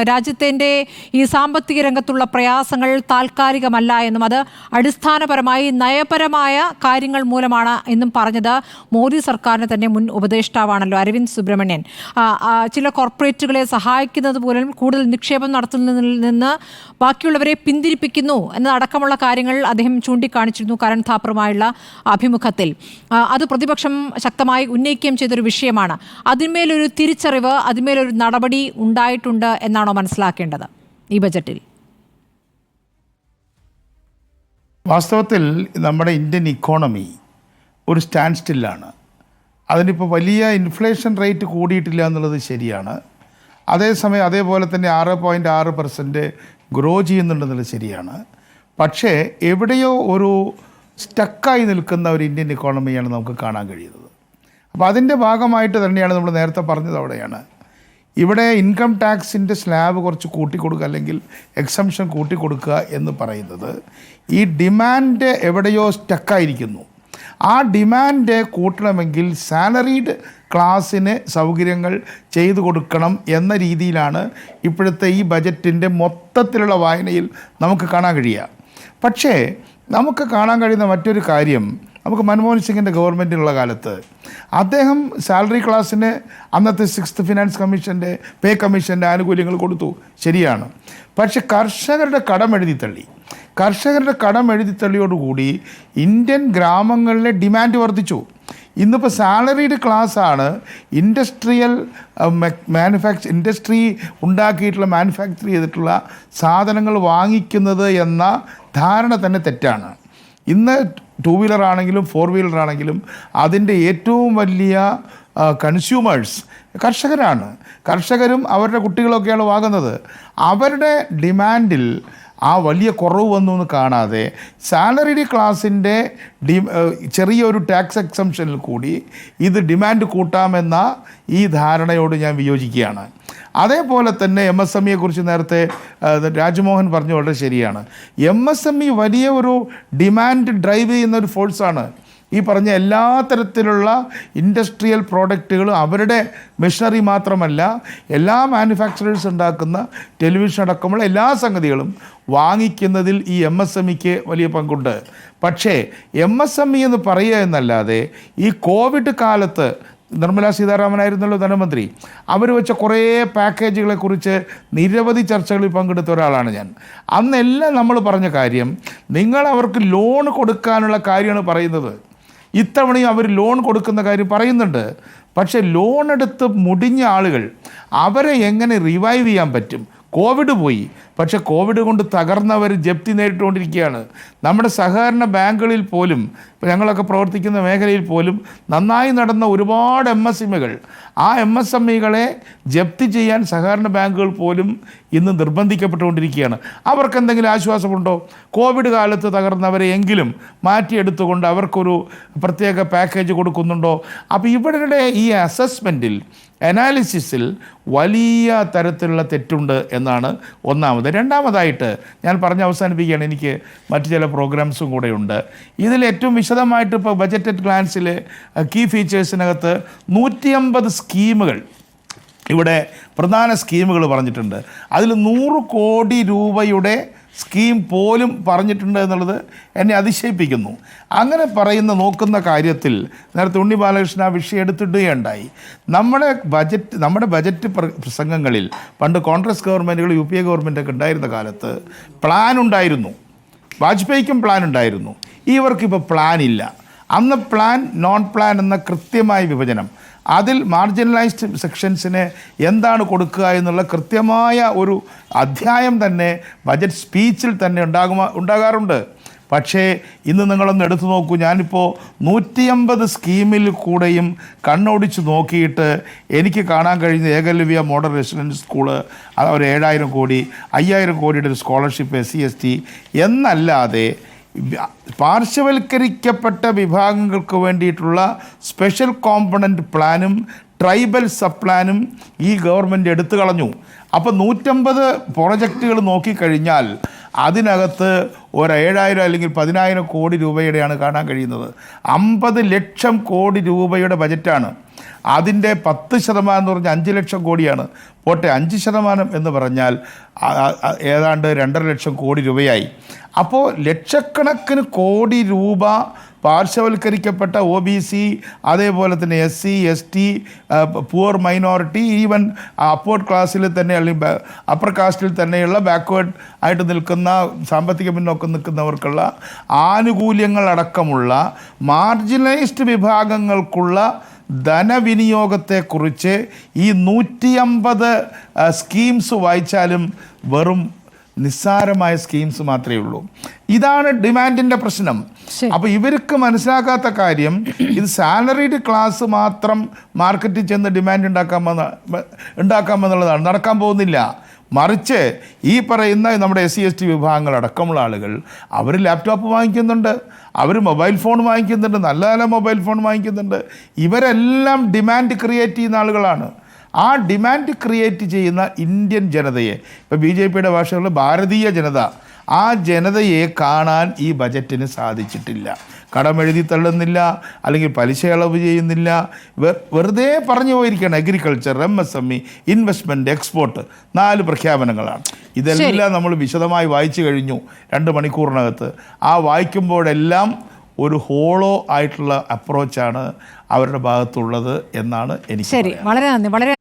രാജ്യത്തിൻ്റെ ഈ സാമ്പത്തിക രംഗത്തുള്ള പ്രയാസങ്ങൾ താൽക്കാലികമല്ല എന്നും അത് അടിസ്ഥാനപരമായി നയപരമായ കാര്യങ്ങൾ മൂലമാണ് എന്നും പറഞ്ഞത് മോദി സർക്കാരിന് തന്നെ മുൻ ഉപദേഷ്ടാവാണല്ലോ അരവിന്ദ് സുബ്രഹ്മണ്യൻ. ചില കോർപ്പറേറ്റുകളെ സഹായിക്കുന്നത് പോലും കൂടുതൽ നിക്ഷേപം നടത്തുന്നതിൽ നിന്ന് ബാക്കിയുള്ളവരെ പിന്തിരിപ്പിക്കുന്നു എന്നതടക്കമുള്ള കാര്യങ്ങൾ അദ്ദേഹം ചൂണ്ടിക്കാണിച്ചിരുന്നു കരൺ ഥാപ്പറുമായുള്ള അഭിമുഖത്തിൽ. അത് പ്രതിപക്ഷം ശക്തമായി ഉന്നയിക്കുകയും ചെയ്തൊരു വിഷയമാണ്. അതിന്മേലൊരു തിരിച്ചറിവ്, അതിന്മേലൊരു നടപടി ഉണ്ടായിട്ടുണ്ട് എന്നാണ് മനസ്സിലാക്കേണ്ടത് ഈ ബജറ്റിൽ? വാസ്തവത്തിൽ നമ്മുടെ ഇന്ത്യൻ ഇക്കോണമി ഒരു സ്റ്റാൻഡ് സ്റ്റില്ലാണ്. അതിനിപ്പോൾ വലിയ ഇൻഫ്ലേഷൻ റേറ്റ് കൂടിയിട്ടില്ല എന്നുള്ളത് ശരിയാണ്. അതേസമയം അതേപോലെ തന്നെ 6.6% ഗ്രോ ചെയ്യുന്നുണ്ടെന്നുള്ളത് ശരിയാണ്. പക്ഷേ എവിടെയോ ഒരു സ്റ്റക്കായി നിൽക്കുന്ന ഒരു ഇന്ത്യൻ ഇക്കോണമിയാണ് നമുക്ക് കാണാൻ കഴിയുന്നത്. അപ്പോൾ അതിൻ്റെ ഭാഗമായിട്ട് തന്നെയാണ് നമ്മൾ നേരത്തെ പറഞ്ഞത്. അവിടെയാണ് ഇവിടെ ഇൻകം ടാക്സിൻ്റെ സ്ലാബ് കുറച്ച് കൂട്ടിക്കൊടുക്കുക, അല്ലെങ്കിൽ എക്സംഷൻ കൂട്ടിക്കൊടുക്കുക എന്ന് പറയുന്നത് ഈ ഡിമാൻഡ് എവിടെയോ സ്റ്റക്കായിരിക്കുന്നു. ആ ഡിമാൻഡ് കൂട്ടണമെങ്കിൽ സാലറീഡ് ക്ലാസ്സിന് സൗകര്യങ്ങൾ ചെയ്തു കൊടുക്കണം എന്ന രീതിയിലാണ് ഇപ്പോഴത്തെ ഈ ബജറ്റിൻ്റെ മൊത്തത്തിലുള്ള വായനയിൽ നമുക്ക് കാണാൻ കഴിയുക. പക്ഷേ നമുക്ക് കാണാൻ കഴിയുന്ന മറ്റൊരു കാര്യം, നമുക്ക് മൻമോഹൻ സിംഗിൻ്റെ ഗവൺമെൻറ്റിലുള്ള കാലത്ത് അദ്ദേഹം സാലറി ക്ലാസ്സിന് അന്നത്തെ 6th ഫിനാൻസ് കമ്മീഷൻ്റെ പേ കമ്മീഷൻ്റെ ആനുകൂല്യങ്ങൾ കൊടുത്തു, ശരിയാണ്. പക്ഷെ കർഷകരുടെ കടം എഴുതിത്തള്ളി. കർഷകരുടെ കടം എഴുതിത്തള്ളിയോടുകൂടി ഇന്ത്യൻ ഗ്രാമങ്ങളിലെ ഡിമാൻഡ് വർദ്ധിച്ചു. ഇന്നിപ്പോൾ സാലറീഡ് ക്ലാസ്സാണ് ഇൻഡസ്ട്രിയൽ ഇൻഡസ്ട്രി ഉണ്ടാക്കിയിട്ടുള്ള മാനുഫാക്ചർ ചെയ്തിട്ടുള്ള സാധനങ്ങൾ വാങ്ങിക്കുന്നത് എന്ന ധാരണ തന്നെ തെറ്റാണ്. ഇന്ന് 2 വീലർ ആണെങ്കിലും 4 വീലർ ആണെങ്കിലും അതിൻ്റെ ഏറ്റവും വലിയ കൺസ്യൂമേഴ്സ് കർഷകരാണ്. കർഷകരും അവരുടെ കുട്ടികളൊക്കെയാണ് വാങ്ങുന്നത്. അവരുടെ ഡിമാൻഡിൽ ആ വലിയ കുറവ് വന്നു എന്ന് കാണാതെ സാലറി ക്ലാസിൻ്റെ ചെറിയൊരു ടാക്സ് എക്സംഷനിൽ കൂടി ഇത് ഡിമാൻഡ് കൂട്ടാമെന്ന ഈ ധാരണയോട് ഞാൻ വിയോജിക്കുകയാണ്. അതേപോലെ തന്നെ MSME കുറിച്ച് നേരത്തെ രാജ്മോഹൻ പറഞ്ഞു, വളരെ ശരിയാണ്. MSME വലിയ ഒരു ഡിമാൻഡ് ഡ്രൈവ് ചെയ്യുന്ന ഒരു ഫോഴ്സാണ്. ഈ പറഞ്ഞ എല്ലാ തരത്തിലുള്ള ഇൻഡസ്ട്രിയൽ പ്രോഡക്റ്റുകളും അവരുടെ മെഷീനറി മാത്രമല്ല, എല്ലാ മാനുഫാക്ചറേഴ്സ് ഉണ്ടാക്കുന്ന ടെലിവിഷൻ അടക്കമുള്ള എല്ലാ സംഗതികളും വാങ്ങിക്കുന്നതിൽ ഈ MSMEക്ക് വലിയ പങ്കുണ്ട്. പക്ഷേ MSME എന്ന് പറയുക എന്നല്ലാതെ ഈ കോവിഡ് കാലത്ത് നിർമ്മലാ സീതാരാമനായിരുന്നല്ലോ ധനമന്ത്രി, അവർ വെച്ച കുറേ പാക്കേജുകളെക്കുറിച്ച് നിരവധി ചർച്ചകളിൽ പങ്കെടുത്ത ഒരാളാണ് ഞാൻ. അന്നെല്ലാം നമ്മൾ പറഞ്ഞ കാര്യം, നിങ്ങൾ അവർക്ക് ലോൺ കൊടുക്കാനുള്ള കാര്യമാണ് പറയുന്നത്. ഇത്തവണയും അവർ ലോൺ കൊടുക്കുന്ന കാര്യം പറയുന്നുണ്ട്. പക്ഷേ ലോൺ എടുത്ത് മുടിഞ്ഞ ആളുകൾ, അവരെ എങ്ങനെ റിവൈവ് ചെയ്യാൻ പറ്റും? കോവിഡ് പോയി, പക്ഷേ കോവിഡ് കൊണ്ട് തകർന്നവർ ജപ്തി നേരിട്ടുകൊണ്ടിരിക്കുകയാണ്. നമ്മുടെ സഹകരണ ബാങ്കുകളിൽ പോലും, ഇപ്പോൾ ഞങ്ങളൊക്കെ പ്രവർത്തിക്കുന്ന മേഖലയിൽ പോലും നന്നായി നടന്ന ഒരുപാട് MSMEകൾ, ആ MSMEകളെ ജപ്തി ചെയ്യാൻ സഹകരണ ബാങ്കുകൾ പോലും ഇന്ന് നിർബന്ധിക്കപ്പെട്ടുകൊണ്ടിരിക്കുകയാണ്. അവർക്ക് എന്തെങ്കിലും ആശ്വാസമുണ്ടോ? കോവിഡ് കാലത്ത് തകർന്നവരെ എങ്കിലും മാറ്റിയെടുത്തുകൊണ്ട് അവർക്കൊരു പ്രത്യേക പാക്കേജ് കൊടുക്കുന്നുണ്ടോ? അപ്പോൾ ഇവരുടെ ഈ അസസ്മെൻറ്റിൽ, അനാലിസിസിൽ വലിയ തരത്തിലുള്ള തെറ്റുണ്ട് എന്നാണ് ഒന്നാമത്. രണ്ടാമതായിട്ട് ഞാൻ പറഞ്ഞ് അവസാനിപ്പിക്കുകയാണ്, എനിക്ക് മറ്റു ചില പ്രോഗ്രാംസും കൂടെയുണ്ട്. ഇതിൽ ഏറ്റവും വിശദമായിട്ട് ഇപ്പോൾ ബജറ്റ് അറ്റ് ഗ്ലാൻസിൽ കീ ഫീച്ചേഴ്സിനകത്ത് 150 സ്കീമുകൾ, ഇവിടെ പ്രധാന സ്കീമുകൾ പറഞ്ഞിട്ടുണ്ട്. അതിൽ 100 കോടി രൂപയുടെ സ്കീം പോലും പറഞ്ഞിട്ടുണ്ട് എന്നുള്ളത് എന്നെ അതിശയിപ്പിക്കുന്നു. അങ്ങനെ നോക്കുന്ന കാര്യത്തിൽ നേരത്തെ ഉണ്ണി ബാലകൃഷ്ണൻ ആ വിഷയം എടുത്തിടുകയുണ്ടായി. നമ്മുടെ ബജറ്റ് പ്രസംഗങ്ങളിൽ പണ്ട് കോൺഗ്രസ് ഗവൺമെൻറ്റുകൾ, UPA ഗവൺമെൻറ്റൊക്കെ ഉണ്ടായിരുന്ന കാലത്ത് പ്ലാൻ ഉണ്ടായിരുന്നു. വാജ്പേയിക്കും പ്ലാൻ ഉണ്ടായിരുന്നു. ഇവർക്കിപ്പോൾ പ്ലാൻ ഇല്ല. അന്ന് പ്ലാൻ, നോൺ പ്ലാൻ എന്ന കൃത്യമായ വിഭജനം, അതിൽ മാർജിനലൈസ്ഡ് സെക്ഷൻസിന് എന്താണ് കൊടുക്കുക എന്നുള്ള കൃത്യമായ ഒരു അധ്യായം തന്നെ ബജറ്റ് സ്പീച്ചിൽ തന്നെ ഉണ്ടാകാറുണ്ട്. പക്ഷേ ഇന്ന് നിങ്ങളൊന്ന് എടുത്തു നോക്കൂ. ഞാനിപ്പോൾ 150 സ്കീമിൽ കൂടെയും കണ്ണോടിച്ച് നോക്കിയിട്ട് എനിക്ക് കാണാൻ കഴിയുന്ന ഏകലവ്യ മോഡൽ റെസിഡൻസ് സ്കൂള്, ഒരു 7,000 കോടി, 5,000 കോടിയുടെ ഒരു സ്കോളർഷിപ്പ് SC ST എന്നല്ലാതെ പാർശ്വവൽക്കരിക്കപ്പെട്ട വിഭാഗങ്ങൾക്ക് വേണ്ടിയിട്ടുള്ള സ്പെഷ്യൽ കോമ്പണൻറ്റ് പ്ലാനും ട്രൈബൽ സബ് പ്ലാനും ഈ ഗവൺമെൻറ് എടുത്തു കളഞ്ഞു. അപ്പോൾ 150 പ്രോജക്റ്റുകൾ നോക്കിക്കഴിഞ്ഞാൽ അതിനകത്ത് ഒരു 7,000 അല്ലെങ്കിൽ 10,000 കോടി രൂപയുടെയാണ് കാണാൻ കഴിയുന്നത്. 50 ലക്ഷം കോടി രൂപയുടെ ബജറ്റാണ്. അതിൻ്റെ 10% എന്ന് പറഞ്ഞാൽ 5 ലക്ഷം കോടിയാണ്. പോട്ടെ, 5% എന്ന് പറഞ്ഞാൽ ഏതാണ്ട് 2.5 ലക്ഷം കോടി രൂപയായി. അപ്പോൾ ലക്ഷക്കണക്കിന് കോടി രൂപ പാർശ്വവൽക്കരിക്കപ്പെട്ട OBC, അതേപോലെ തന്നെ SC, ST, poor minority, even upward ക്ലാസ്സിൽ തന്നെ അല്ലെങ്കിൽ അപ്പർ കാസ്റ്റിൽ തന്നെയുള്ള ബാക്ക്വേർഡ് ആയിട്ട് നിൽക്കുന്ന സാമ്പത്തിക പിന്നോക്കം നിൽക്കുന്നവർക്കുള്ള ആനുകൂല്യങ്ങളടക്കമുള്ള മാർജിനലൈസ്ഡ് വിഭാഗങ്ങൾക്കുള്ള ധനവിനിയോഗത്തെക്കുറിച്ച് ഈ 150 സ്കീംസ് വായിച്ചാലും വെറും നിസ്സാരമായ സ്കീംസ് മാത്രമേ ഉള്ളൂ. ഇതാണ് ഡിമാൻഡിൻ്റെ പ്രശ്നം. അപ്പോൾ ഇവർക്ക് മനസ്സിലാക്കാത്ത കാര്യം, ഇത് സാലറീഡ് ക്ലാസ് മാത്രം മാർക്കറ്റിൽ ചെന്ന് ഡിമാൻഡ് ഉണ്ടാക്കാമെന്നുള്ളതാണ്. നടക്കാൻ പോകുന്നില്ല. മറിച്ച് ഈ പറയുന്ന നമ്മുടെ SC ST വിഭാഗങ്ങളടക്കമുള്ള ആളുകൾ അവർ ലാപ്ടോപ്പ് വാങ്ങിക്കുന്നുണ്ട്, അവർ മൊബൈൽ ഫോൺ വാങ്ങിക്കുന്നുണ്ട്, നല്ല നല്ല മൊബൈൽ ഫോൺ വാങ്ങിക്കുന്നുണ്ട്. ഇവരെല്ലാം ഡിമാൻഡ് ക്രിയേറ്റ് ചെയ്യുന്ന ആളുകളാണ്. ആ ഡിമാൻഡ് ക്രിയേറ്റ് ചെയ്യുന്ന ഇന്ത്യൻ ജനതയെ, ഇപ്പോൾ BJPയുടെ ഭാഷകളിൽ ഭാരതീയ ജനത, ആ ജനതയെ കാണാൻ ഈ ബജറ്റിന് സാധിച്ചിട്ടില്ല. കടമെഴുതി തള്ളുന്നില്ല, അല്ലെങ്കിൽ പലിശ ഇളവ് ചെയ്യുന്നില്ല. വെറുതെ പറഞ്ഞു പോയിരിക്കുകയാണ്. Agriculture, MSME, investment, export, 4 പ്രഖ്യാപനങ്ങളാണ്. ഇതെല്ലാം നമ്മൾ വിശദമായി വായിച്ചു കഴിഞ്ഞു 2 മണിക്കൂറിനകത്ത്. ആ വായിക്കുമ്പോഴെല്ലാം ഒരു ഹോളോ ആയിട്ടുള്ള അപ്രോച്ചാണ് അവരുടെ ഭാഗത്തുള്ളത് എന്നാണ് എനിക്ക്. ശരി, വളരെ നന്ദി. വളരെ